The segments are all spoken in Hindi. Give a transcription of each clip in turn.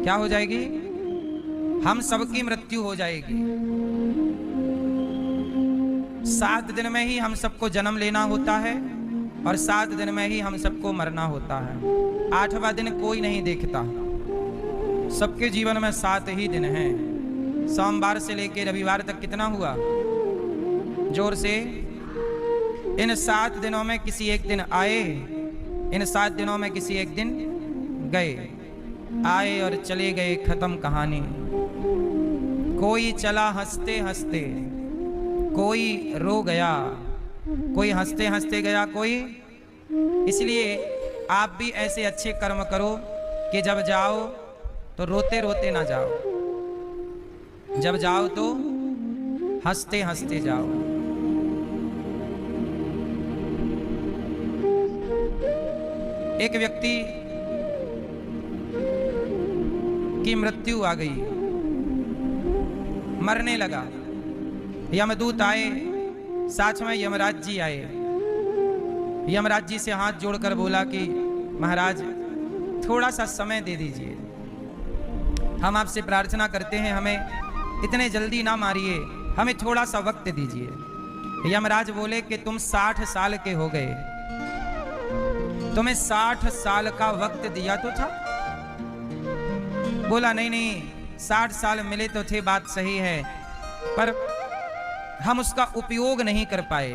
क्या हो जाएगी? हम सबकी मृत्यु हो जाएगी। 7 दिन में ही हम सबको जन्म लेना होता है और 7 दिन में ही हम सबको मरना होता है। 8वां दिन कोई नहीं देखता। सबके जीवन में 7 ही दिन हैं। सोमवार से लेकर रविवार तक कितना हुआ? जोर से। इन 7 दिनों में किसी एक दिन आए, इन 7 दिनों में किसी एक दिन गए। आए और चले गए, खत्म कहानी। कोई चला हंसते हंसते, कोई रो गया, कोई हंसते हंसते गया, कोई। इसलिए आप भी ऐसे अच्छे कर्म करो कि जब जाओ तो रोते रोते ना जाओ, जब जाओ तो हंसते हंसते जाओ। एक व्यक्ति की मृत्यु आ गई, मरने लगा। यमदूत आए, साथ में यमराज जी आए। यमराज जी से हाथ जोड़कर बोला कि महाराज थोड़ा सा समय दे दीजिए, हम आपसे प्रार्थना करते हैं, हमें इतने जल्दी ना मारिए, हमें थोड़ा सा वक्त दीजिए। यमराज बोले कि तुम 60 साल के हो गए, तुम्हें 60 साल का वक्त दिया तो था। बोला नहीं नहीं, 60 साल मिले तो थे, बात सही है, पर हम उसका उपयोग नहीं कर पाए,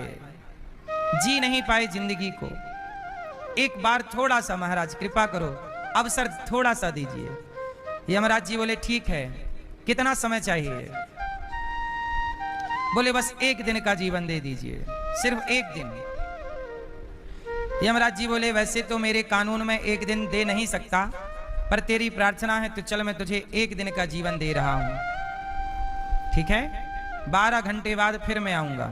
जी नहीं पाए जिंदगी को। एक बार थोड़ा सा महाराज कृपा करो, अवसर थोड़ा सा दीजिए। यमराज जी बोले ठीक है, कितना समय चाहिए? बोले बस 1 दिन का जीवन दे दीजिए, सिर्फ 1 दिन। यमराज जी बोले वैसे तो मेरे कानून में 1 दिन दे नहीं सकता, पर तेरी प्रार्थना है तो चल मैं तुझे 1 दिन का जीवन दे रहा हूं। ठीक है, 12 घंटे बाद फिर मैं आऊंगा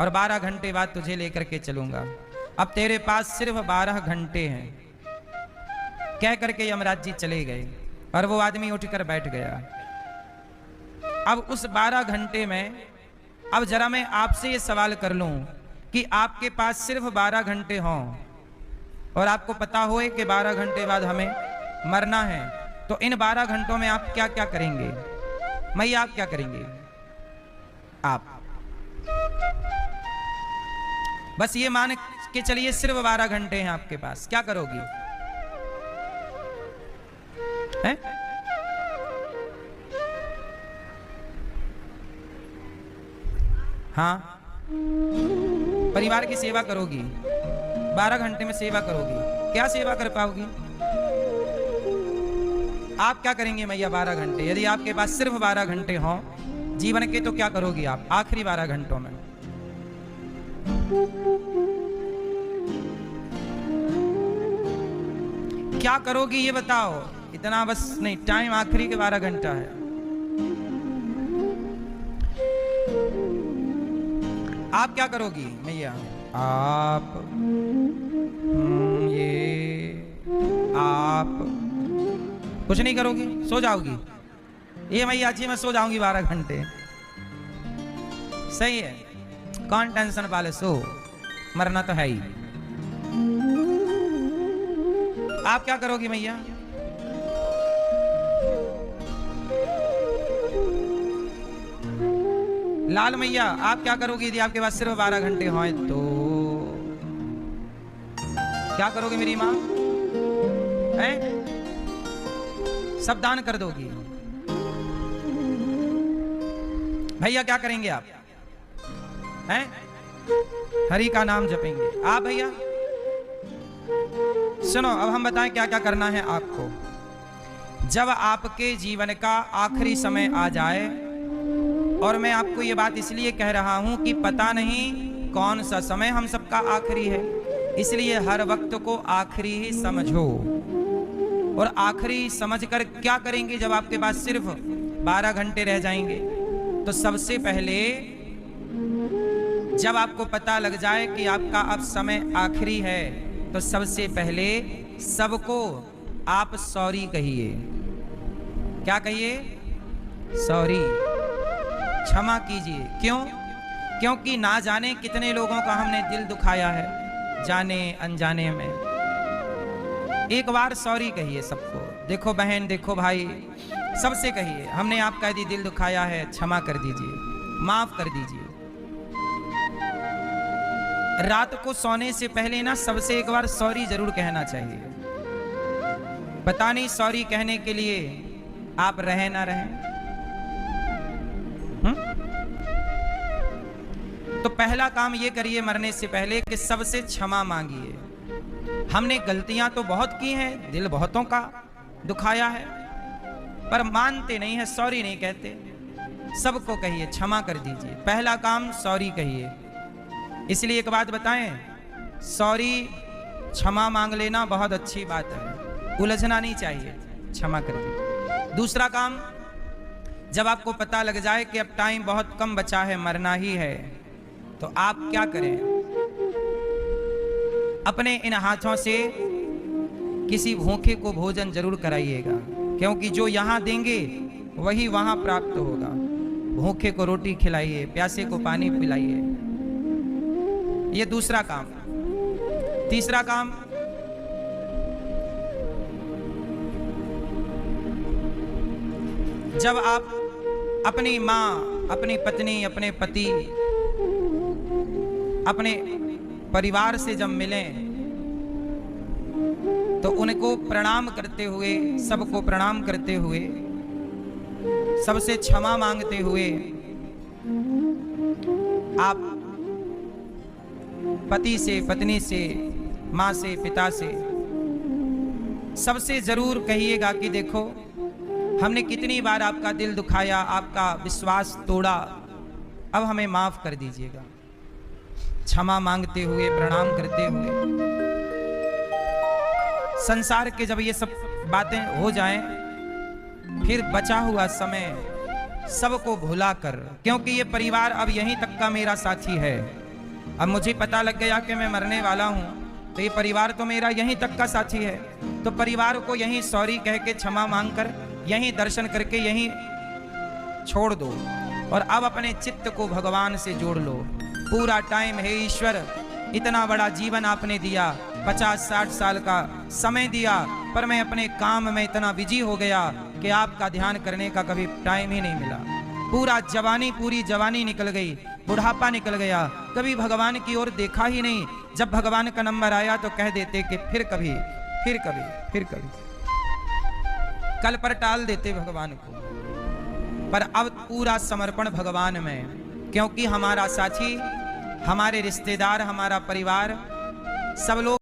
और 12 घंटे बाद तुझे लेकर के चलूंगा। अब तेरे पास सिर्फ 12 घंटे हैं। कह करके यमराज जी चले गए और वो आदमी उठकर बैठ गया। अब उस 12 घंटे में अब जरा मैं आपसे ये सवाल कर लूं कि आपके पास सिर्फ 12 घंटे हों और आपको पता होए कि 12 घंटे बाद हमें मरना है, तो इन 12 घंटों में आप क्या क्या करेंगे? मैया आप क्या करेंगे? आप बस ये मान के चलिए सिर्फ 12 घंटे हैं आपके पास, क्या करोगी? हैं? हाँ, परिवार की सेवा करोगी, 12 घंटे में सेवा करोगी। क्या सेवा कर पाओगी? आप क्या करेंगे मैया 12 घंटे? यदि आपके पास सिर्फ 12 घंटे हों जीवन के, तो क्या करोगी आप आखिरी 12 घंटों में? क्या करोगी ये बताओ। इतना बस नहीं, टाइम आखिरी के 12 घंटा है। आप क्या करोगी मैया? आप आप कुछ नहीं करोगी, सो जाओगी। ये मैया जी मैं सो जाऊंगी 12 घंटे। सही है, कौन टेंशन पाले, सो मरना तो है ही। आप क्या करोगी मैया? लाल मैया आप क्या करोगी यदि आपके पास सिर्फ 12 घंटे हों तो? क्या करोगी मेरी माँ? हैं? सब दान कर दोगी। भैया क्या करेंगे आप? हैं? हरि का नाम जपेंगे। आप भैया सुनो, अब हम बताएं क्या क्या करना है आपको। जब आपके जीवन का आखिरी समय आ जाए, और मैं आपको ये बात इसलिए कह रहा हूं कि पता नहीं कौन सा समय हम सबका आखिरी है, इसलिए हर वक्त को आखिरी ही समझो। और आखिरी समझकर क्या करेंगे जब आपके पास सिर्फ 12 घंटे रह जाएंगे? तो सबसे पहले जब आपको पता लग जाए कि आपका अब समय आखिरी है, तो सबसे पहले सबको आप सॉरी कहिए। क्या कहिए? सॉरी, क्षमा कीजिए। क्यों? क्योंकि ना जाने कितने लोगों का हमने दिल दुखाया है, जाने अनजाने में। एक बार सॉरी कहिए सबको। देखो बहन, देखो भाई, सबसे कहिए हमने आपका यदि दिल दुखाया है क्षमा कर दीजिए, माफ कर दीजिए। रात को सोने से पहले ना सबसे एक बार सॉरी जरूर कहना चाहिए। पता नहीं सॉरी कहने के लिए आप रहे ना रहे। तो पहला काम ये करिए मरने से पहले कि सबसे क्षमा मांगिए। हमने गलतियां तो बहुत की हैं, दिल बहुतों का दुखाया है, पर मानते नहीं है, सॉरी नहीं कहते। सबको कहिए क्षमा कर दीजिए। पहला काम सॉरी कहिए। इसलिए एक बात बताएं, सॉरी क्षमा मांग लेना बहुत अच्छी बात है, उलझना नहीं चाहिए, क्षमा कर दीजिए। दूसरा काम, जब आपको पता लग जाए कि अब टाइम बहुत कम बचा है, मरना ही है, तो आप क्या करें? अपने इन हाथों से किसी भूखे को भोजन जरूर कराइएगा, क्योंकि जो यहां देंगे वही वहां प्राप्त होगा। भूखे को रोटी खिलाइए, प्यासे को पानी पिलाइए। ये दूसरा काम। तीसरा काम, जब आप अपनी मां, अपनी पत्नी, अपने पति, अपने परिवार से जब मिलें तो उनको प्रणाम करते हुए, सबको प्रणाम करते हुए, सबसे क्षमा मांगते हुए आप पति से, पत्नी से, मां से, पिता से, सबसे जरूर कहिएगा कि देखो हमने कितनी बार आपका दिल दुखाया, आपका विश्वास तोड़ा, अब हमें माफ कर दीजिएगा। क्षमा मांगते हुए, प्रणाम करते हुए। संसार के जब ये सब बातें हो जाएं, फिर बचा हुआ समय सबको भुलाकर, क्योंकि ये परिवार अब यहीं तक का मेरा साथी है। अब मुझे पता लग गया कि मैं मरने वाला हूं, तो ये परिवार तो मेरा यहीं तक का साथी है। तो परिवार को यहीं सॉरी कह के, क्षमा मांगकर, यहीं दर्शन करके यहीं छोड़ दो और अब अपने चित्त को भगवान से जोड़ लो। पूरा टाइम, हे ईश्वर, इतना बड़ा जीवन आपने दिया, 50-60 साल का समय दिया, पर मैं अपने काम में इतना बिजी हो गया कि आपका ध्यान करने का कभी टाइम ही नहीं मिला। पूरी जवानी निकल गई, बुढ़ापा निकल गया, कभी भगवान की ओर देखा ही नहीं। जब भगवान का नंबर आया तो कह देते कि फिर कभी, फिर कभी, फिर कभी, कल पर टाल देते भगवान को। पर अब पूरा समर्पण भगवान में, क्योंकि हमारा साथी, हमारे रिश्तेदार, हमारा परिवार, सब लोग